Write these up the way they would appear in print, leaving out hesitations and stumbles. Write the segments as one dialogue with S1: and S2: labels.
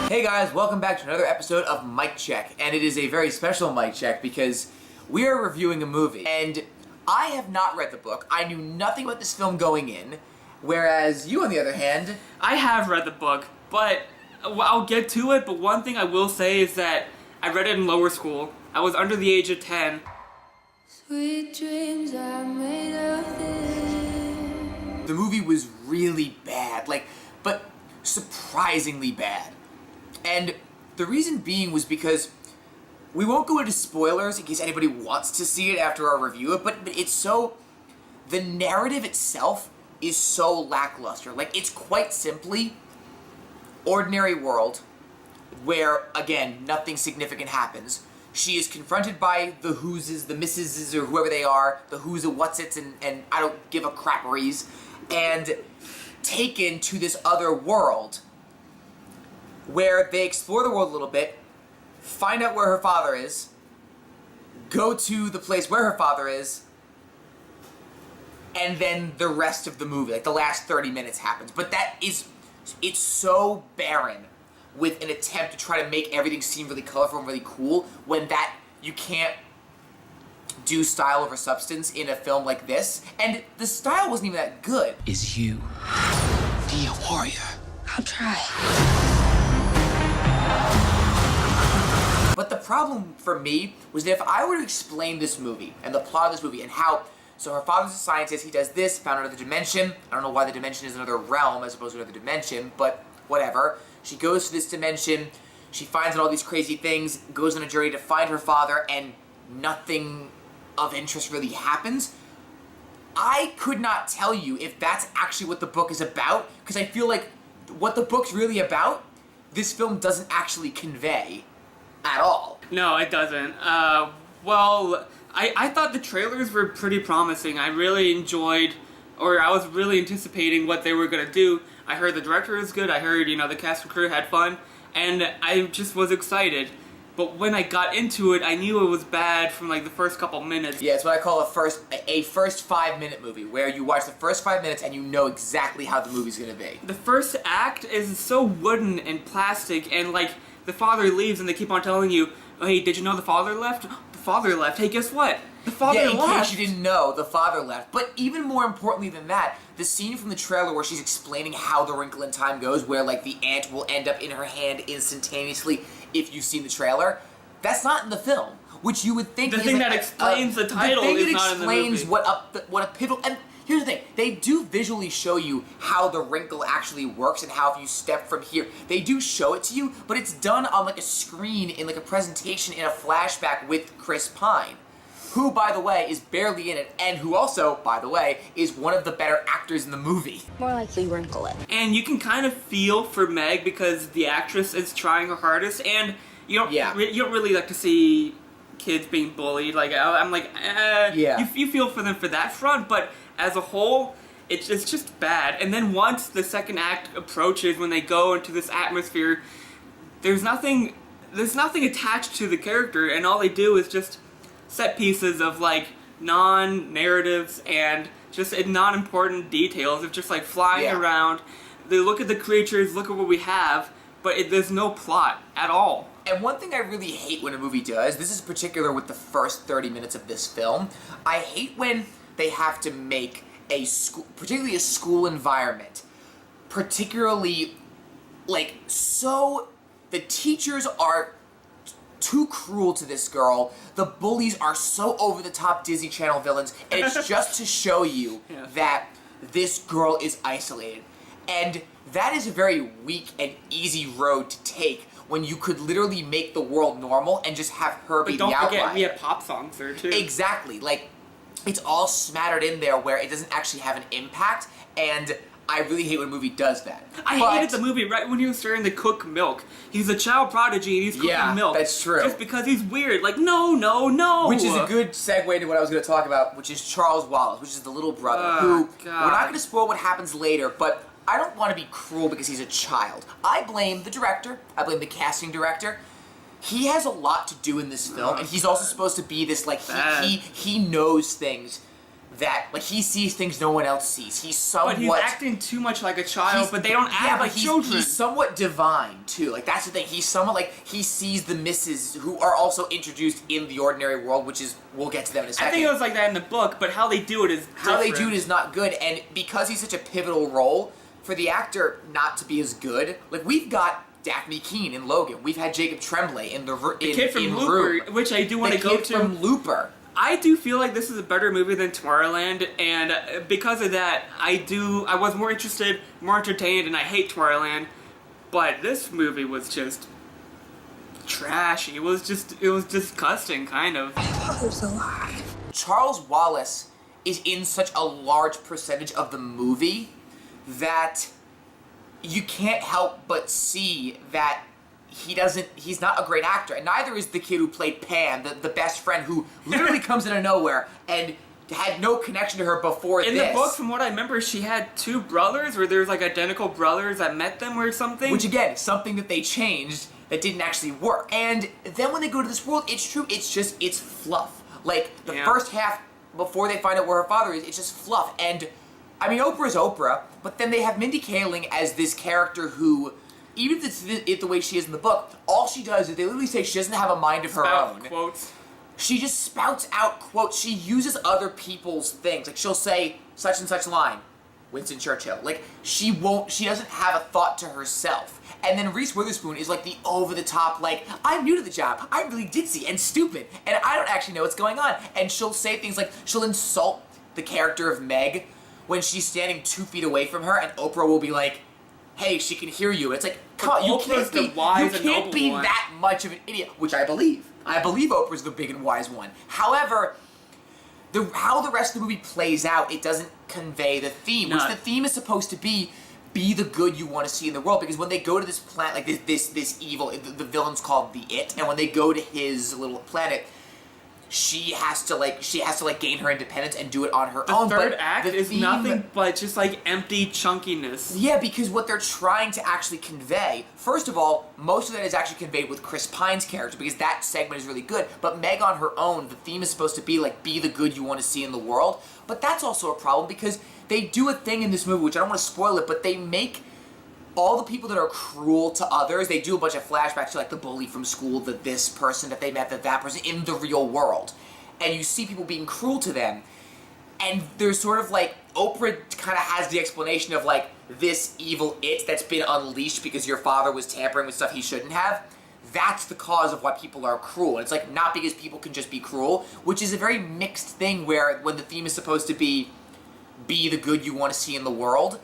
S1: Hey guys, welcome back to another episode of Mic Check, and it is a very special Mic Check because we are reviewing a movie, and I have not read the book. I knew nothing about this film going in, whereas you, on the other hand...
S2: I have read the book, but I'll get to it, but one thing I will say is that I read it in lower school. I was under the age of 10.
S3: Sweet dreams are made of this.
S1: The movie was really bad, but surprisingly bad. And the reason being was because we won't go into spoilers in case anybody wants to see it after our review it, but it's so... The narrative itself is so lackluster. It's quite simply ordinary world where, again, nothing significant happens. She is confronted by the who'ses, the missuses, or whoever they are, the who's and what's-its, and I don't give a crapperies, and taken to this other world where they explore the world a little bit, find out where her father is, go to the place where her father is, and then the rest of the movie, the last 30 minutes happens. But it's so barren with an attempt to try to make everything seem really colorful and really cool when you can't do style over substance in a film like this. And the style wasn't even that good.
S4: Is you be a warrior?
S3: I'll try.
S1: But the problem for me was that if I were to explain this movie and the plot of this movie and how, so her father's a scientist, he does this, found another dimension. I don't know why the dimension is another realm as opposed to another dimension, but whatever. She goes to this dimension, she finds out all these crazy things, goes on a journey to find her father, and nothing of interest really happens. I could not tell you if that's actually what the book is about, because I feel like what the book's really about, this film doesn't actually convey at all.
S2: No, it doesn't. Well, I thought the trailers were pretty promising. I really enjoyed, or I was really anticipating what they were going to do. I heard the director was good, I heard, the cast and crew had fun, and I just was excited. But when I got into it, I knew it was bad from the first couple minutes.
S1: Yeah, it's what I call a first 5-minute movie, where you watch the first 5 minutes and you know exactly how the movie's going to be.
S2: The first act is so wooden and plastic, and the father leaves and they keep on telling you, oh, hey, did you know the father left? The father left. Hey, guess what? The father left.
S1: Yeah, in case you didn't know, the father left. But even more importantly than that, the scene from the trailer where she's explaining how the Wrinkle in Time goes, where the ant will end up in her hand instantaneously if you've seen the trailer, that's not in the film, which you would think
S2: the
S1: is
S2: thing that explains the title is not in the movie.
S1: The thing that explains what a pivotal... And here's the thing, they do visually show you how the Wrinkle actually works and how if you step from here, they do show it to you, but it's done on a screen in a presentation in a flashback with Chris Pine, who, by the way, is barely in it, and who also, by the way, is one of the better actors in the movie.
S3: More likely Wrinkle it.
S2: And you can kind of feel for Meg because the actress is trying her hardest, and you don't really like to see kids being bullied.
S1: Yeah.
S2: You feel for them for that front, but as a whole, it's just bad. And then once the second act approaches, when they go into this atmosphere, there's nothing attached to the character, and all they do is just set pieces of non-narratives and just non-important details of just flying around. They look at the creatures, look at what we have, but there's no plot at all.
S1: And one thing I really hate when a movie does, this is particular with the first 30 minutes of this film, I hate when they have to make a school, particularly a school environment, particularly, so the teachers are too cruel to this girl, the bullies are so over-the-top Disney Channel villains, and it's just to show you that this girl is isolated. And that is a very weak and easy road to take when you could literally make the world normal and just have her be the outlier.
S2: But don't forget, we have pop songs there, too.
S1: Exactly. It's all smattered in there where it doesn't actually have an impact, and I really hate when a movie does that.
S2: I hated the movie right when he was starting to cook milk. He's a child prodigy and he's cooking milk.
S1: Yeah, that's true.
S2: Just because he's weird. No.
S1: Which is a good segue to what I was going to talk about, which is Charles Wallace, which is the little brother, who, we're not going to spoil what happens later, but I don't want to be cruel because he's a child. I blame the director, I blame the casting director. He has a lot to do in this film, and he's also supposed to be this, he knows things that, like, he sees things no one else sees. He's somewhat...
S2: But he's acting too much like a child, but they don't act like children.
S1: He's somewhat divine, too. Like, that's the thing. He's somewhat, like, he sees the misses who are also introduced in the ordinary world, which is... We'll get to them in a second.
S2: I think it was like that in the book, but how they do it is different.
S1: How they do it is not good, and because he's such a pivotal role, for the actor not to be as good... Like, we've got Daphne Keane in Logan. We've had Jacob Tremblay in the
S2: kid from Looper, which I do want to go to.
S1: The kid from Looper.
S2: I do feel like this is a better movie than Tomorrowland, and because of that, I was more interested, more entertained, and I hate Tomorrowland, but this movie was just trashy. It was disgusting, kind of.
S3: My father's alive.
S1: Charles Wallace is in such a large percentage of the movie that you can't help but see that he's not a great actor, and neither is the kid who played Pam, the best friend who literally comes out of nowhere and had no connection to her before
S2: In the book, from what I remember, she had two brothers, or there's like identical brothers that met them or something.
S1: Which again, something that they changed that didn't actually work. And then when they go to this world, it's true, it's fluff. Like, the first half, before they find out where her father is, it's just fluff. And, I mean, Oprah's Oprah, but then they have Mindy Kaling as this character who... Even if it's the way she is in the book, all she does is they literally say she doesn't have a mind of her own.
S2: Quotes.
S1: She just spouts out quotes. She uses other people's things. Like, she'll say such and such line, Winston Churchill. Like, she doesn't have a thought to herself. And then Reese Witherspoon is like the over-the-top, like, I'm new to the job, I'm really ditzy and stupid, and I don't actually know what's going on. And she'll say things like, she'll insult the character of Meg when she's standing 2 feet away from her, and Oprah will be like, hey, she can hear you. It's like, come on, you can't be that much of an idiot, which I believe. I believe Oprah's the big and wise one. However, how the rest of the movie plays out, it doesn't convey the theme, which the theme is supposed to be the good you want to see in the world, because when they go to this planet, like this evil, the villain's called the It, and when they go to his little planet, she has to gain her independence and do it on her own.
S2: The third act is nothing but just like empty chunkiness.
S1: Yeah, because what they're trying to actually convey, first of all, most of that is actually conveyed with Chris Pine's character, because that segment is really good. But Meg on her own, the theme is supposed to be like, be the good you want to see in the world. But that's also a problem because they do a thing in this movie, which I don't want to spoil it, but they make all the people that are cruel to others, they do a bunch of flashbacks to like the bully from school, this person that they met, that person in the real world. And you see people being cruel to them. And there's sort of like, Oprah kind of has the explanation of like, this evil It that's been unleashed because your father was tampering with stuff he shouldn't have. That's the cause of why people are cruel. And it's like, not because people can just be cruel, which is a very mixed thing where when the theme is supposed to be the good you want to see in the world.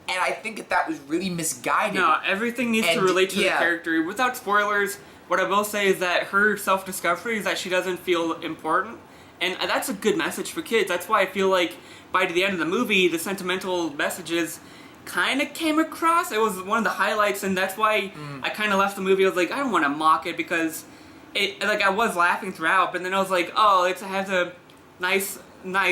S1: And I think that was really misguided.
S2: No, everything needs to relate to the character. Without spoilers, what I will say is that her self-discovery is that she doesn't feel important. And that's a good message for kids. That's why I feel like by the end of the movie, the sentimental messages kind of came across. It was one of the highlights, and that's why I kind of left the movie. I was like, I don't want to mock it because I was laughing throughout, but then I was like, oh, it has a nice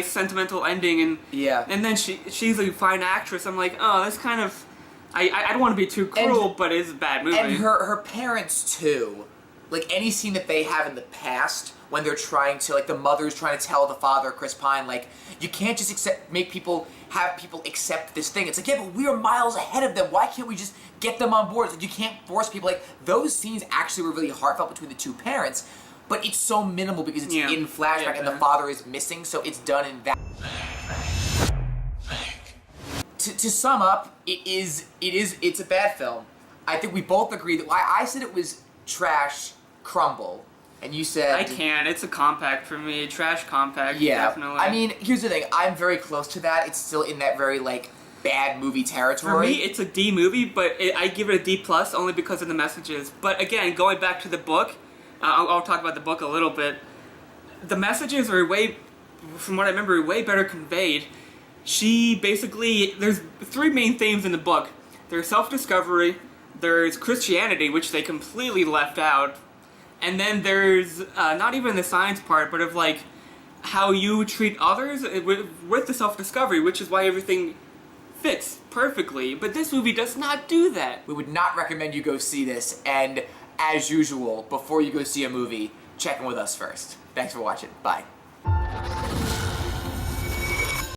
S2: sentimental ending, and then she's a fine actress. I'm like, oh, that's kind of, I don't want to be too cruel, but it's a bad movie.
S1: And her parents too, like any scene that they have in the past when they're trying to, like the mother's trying to tell the father, Chris Pine, like, you can't just have people accept this thing. It's like, yeah, but we are miles ahead of them. Why can't we just get them on board? Like, you can't force people. Like, those scenes actually were really heartfelt between the two parents. But it's so minimal because it's in flashback and the father is missing, so it's done in that. To sum up, it's a bad film. I think we both agree that I said it was trash, Crumble, and you said
S2: I can't. It's a compact for me, trash compact. Yeah, definitely.
S1: I mean, here's the thing. I'm very close to that. It's still in that very like bad movie territory.
S2: For me, it's a D movie, but I give it a D+ only because of the messages. But again, going back to the book. I'll talk about the book a little bit. The messages are from what I remember, way better conveyed. There's 3 main themes in the book. There's self-discovery, there's Christianity, which they completely left out, and then there's not even the science part, but of like how you treat others with the self-discovery, which is why everything fits perfectly. But this movie does not do that.
S1: We would not recommend you go see this, and as usual, before you go see a movie, check in with us first. Thanks for watching. Bye.